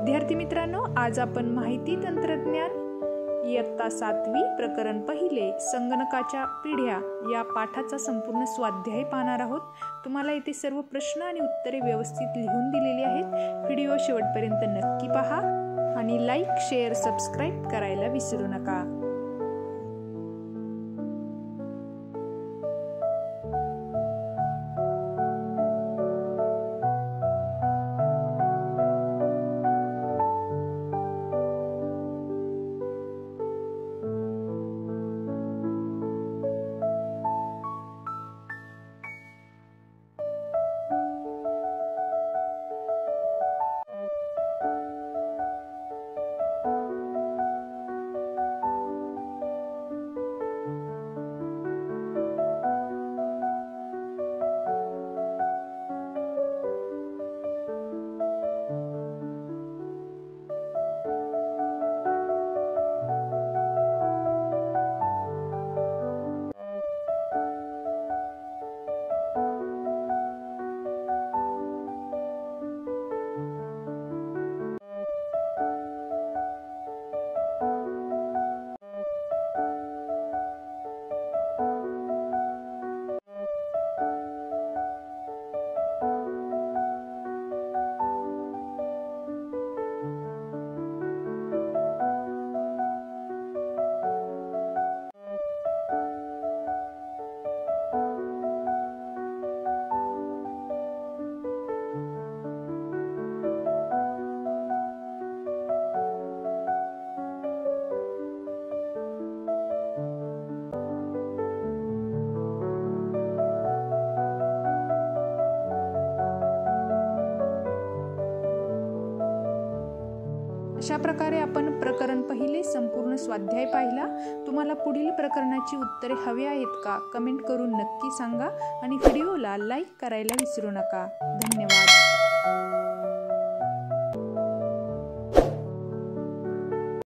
विद्यार्थी मित्रांनो, आज आपण माहिती तंत्रज्ञान इयत्ता 7वी प्रकरण पहिले संगणकाच्या पिढ्या या पाठाचा संपूर्ण स्वाध्याय पाहणार आहोत। तुम्हाला इथे सर्व प्रश्न आणि उत्तरे व्यवस्थित लिहून दिलेली आहेत। व्हिडिओ शेवटपर्यंत नक्की पहा आणि लाईक, शेअर, सबस्क्राइब करायला विसरू नका। अशा प्रकारे आपण प्रकरण पहिले संपूर्ण स्वाध्याय पाहिला। तुम्हाला पुढील प्रकरणाची उत्तरे हवी आहेत का? कमेंट करून नक्की सांगा आणि व्हिडिओला लाईक करायला विसरू नका। धन्यवाद।